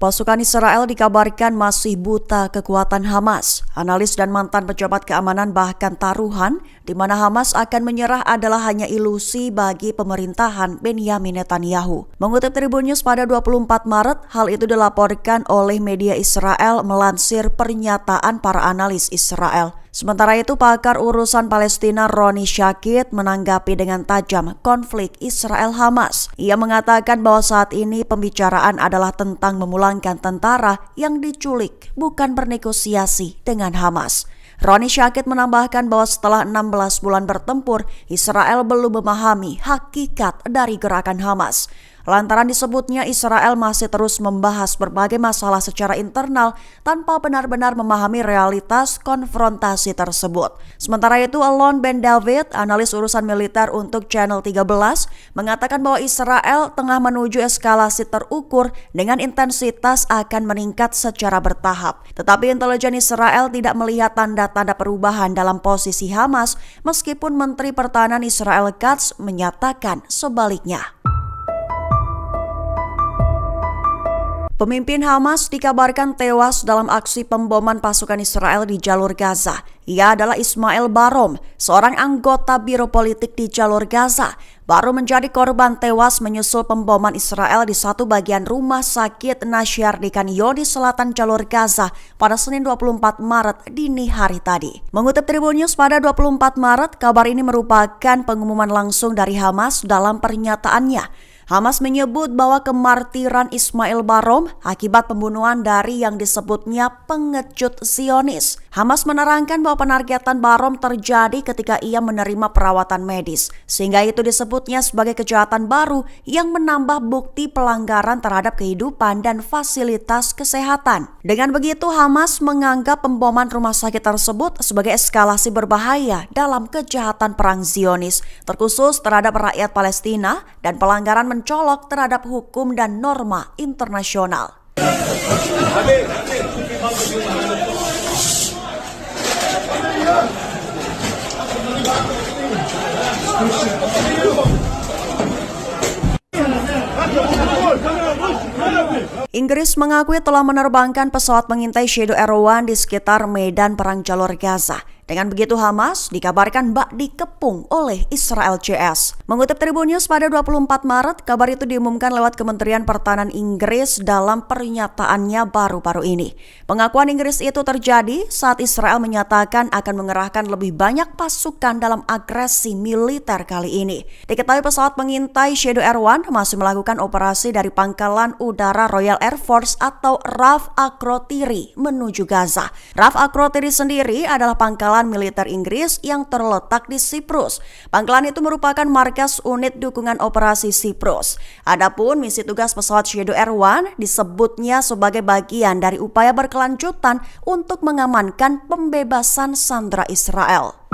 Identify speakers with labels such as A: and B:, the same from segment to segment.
A: Pasukan Israel dikabarkan masih buta kekuatan Hamas. Analis dan mantan pejabat keamanan bahkan taruhan di mana Hamas akan menyerah adalah hanya ilusi bagi pemerintahan Benyamin Netanyahu. Mengutip Tribun News pada 24 Maret, hal itu dilaporkan oleh media Israel melansir pernyataan para analis Israel. Sementara itu, pakar urusan Palestina Roni Shakid menanggapi dengan tajam konflik Israel-Hamas. Ia mengatakan bahwa saat ini pembicaraan adalah tentang memulangkan tentara yang diculik, bukan bernegosiasi dengan Hamas. Roni Shakid menambahkan bahwa setelah 16 bulan bertempur, Israel belum memahami hakikat dari gerakan Hamas. Lantaran disebutnya Israel masih terus membahas berbagai masalah secara internal tanpa benar-benar memahami realitas konfrontasi tersebut. Sementara itu, Alon Ben David, analis urusan militer untuk Channel 13, mengatakan bahwa Israel tengah menuju eskalasi terukur dengan intensitas akan meningkat secara bertahap. Tetapi intelijen Israel tidak melihat tanda-tanda perubahan dalam posisi Hamas, meskipun Menteri Pertahanan Israel Katz menyatakan sebaliknya. Pemimpin Hamas dikabarkan tewas dalam aksi pemboman pasukan Israel di jalur Gaza. Ia adalah Ismail Barom, seorang anggota biro politik di jalur Gaza. Baru menjadi korban tewas menyusul pemboman Israel di satu bagian rumah sakit Nashyar di Khan Younis selatan jalur Gaza pada Senin 24 Maret dini hari tadi. Mengutip Tribun News pada 24 Maret, kabar ini merupakan pengumuman langsung dari Hamas dalam pernyataannya. Hamas menyebut bahwa kemartiran Ismail Barom akibat pembunuhan dari yang disebutnya pengecut Zionis. Hamas menerangkan bahwa penargetan Barom terjadi ketika ia menerima perawatan medis, sehingga itu disebutnya sebagai kejahatan baru yang menambah bukti pelanggaran terhadap kehidupan dan fasilitas kesehatan. Dengan begitu, Hamas menganggap pemboman rumah sakit tersebut sebagai eskalasi berbahaya dalam kejahatan perang Zionis, terkhusus terhadap rakyat Palestina dan pelanggaran mencolok terhadap hukum dan norma internasional. Inggris mengakui telah menerbangkan pesawat pengintai Shadow Air-1 di sekitar medan perang jalur Gaza. Dengan begitu, Hamas dikabarkan bak dikepung oleh Israel CS. Mengutip Tribun News pada 24 Maret, kabar itu diumumkan lewat Kementerian Pertahanan Inggris dalam pernyataannya baru-baru ini. Pengakuan Inggris itu terjadi saat Israel menyatakan akan mengerahkan lebih banyak pasukan dalam agresi militer kali ini. Diketahui pesawat pengintai Shadow Air-1 masih melakukan operasi dari Pangkalan Udara Royal Air Force atau RAF Akrotiri menuju Gaza. RAF Akrotiri sendiri adalah pangkalan militer Inggris yang terletak di Siprus. Pangkalan itu merupakan markas unit dukungan operasi Siprus. Adapun misi tugas pesawat Shadow Air-1 disebutnya sebagai bagian dari upaya berkelanjutan untuk mengamankan pembebasan sandera Israel.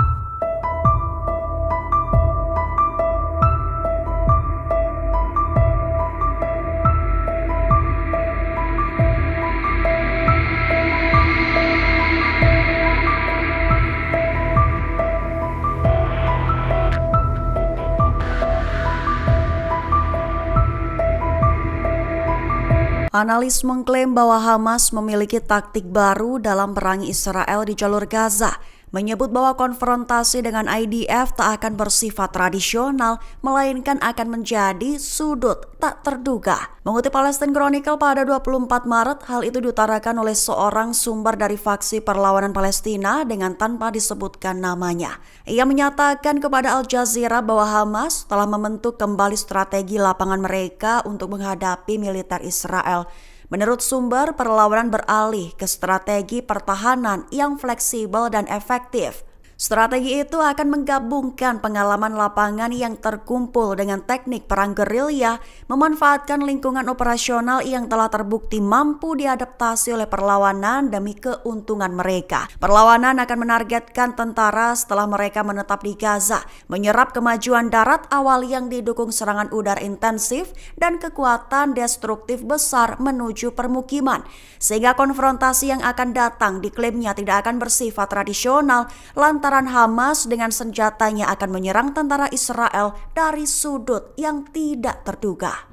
A: Analis mengklaim bahwa Hamas memiliki taktik baru dalam perang Israel di jalur Gaza, menyebut bahwa konfrontasi dengan IDF tak akan bersifat tradisional, melainkan akan menjadi sudut tak terduga. Mengutip Palestine Chronicle pada 24 Maret, hal itu diutarakan oleh seorang sumber dari faksi perlawanan Palestina dengan tanpa disebutkan namanya. Ia menyatakan kepada Al Jazeera bahwa Hamas telah membentuk kembali strategi lapangan mereka untuk menghadapi militer Israel. Menurut sumber, perlawanan beralih ke strategi pertahanan yang fleksibel dan efektif. Strategi itu akan menggabungkan pengalaman lapangan yang terkumpul dengan teknik perang gerilya, memanfaatkan lingkungan operasional yang telah terbukti mampu diadaptasi oleh perlawanan demi keuntungan mereka. Perlawanan akan menargetkan tentara setelah mereka menetap di Gaza, menyerap kemajuan darat awal yang didukung serangan udara intensif dan kekuatan destruktif besar menuju permukiman. Sehingga konfrontasi yang akan datang diklaimnya tidak akan bersifat tradisional, lantaran Hamas dengan senjatanya akan menyerang tentara Israel dari sudut yang tidak terduga.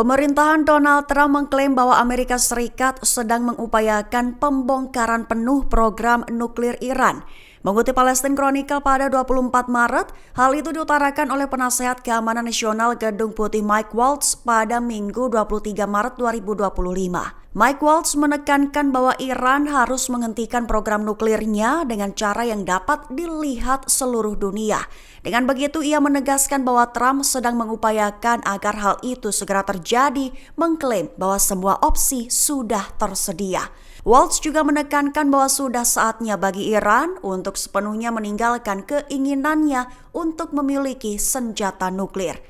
A: Pemerintahan Donald Trump mengklaim bahwa Amerika Serikat sedang mengupayakan pembongkaran penuh program nuklir Iran. Mengutip Palestine Chronicle pada 24 Maret, hal itu diutarakan oleh penasehat keamanan nasional Gedung Putih Mike Waltz pada Minggu 23 Maret 2025. Mike Waltz menekankan bahwa Iran harus menghentikan program nuklirnya dengan cara yang dapat dilihat seluruh dunia. Dengan begitu, ia menegaskan bahwa Trump sedang mengupayakan agar hal itu segera terjadi, mengklaim bahwa semua opsi sudah tersedia. Waltz juga menekankan bahwa sudah saatnya bagi Iran untuk sepenuhnya meninggalkan keinginannya untuk memiliki senjata nuklir.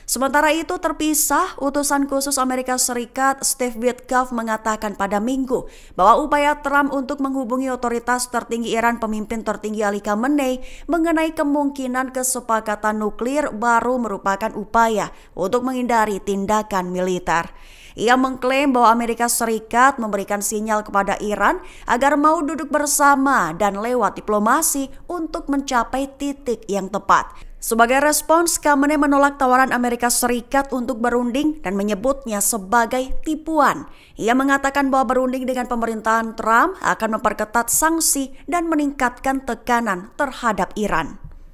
A: Sementara itu terpisah, utusan khusus Amerika Serikat Steve Witkoff mengatakan pada Minggu bahwa upaya Trump untuk menghubungi otoritas tertinggi Iran pemimpin tertinggi Ali Khamenei mengenai kemungkinan kesepakatan nuklir baru merupakan upaya untuk menghindari tindakan militer. Ia mengklaim bahwa Amerika Serikat memberikan sinyal kepada Iran agar mau duduk bersama dan lewat diplomasi untuk mencapai titik yang tepat. Sebagai respons, Khamenei menolak tawaran Amerika Serikat untuk berunding dan menyebutnya sebagai tipuan. Ia mengatakan bahwa berunding dengan pemerintahan Trump akan memperketat sanksi dan meningkatkan tekanan terhadap Iran.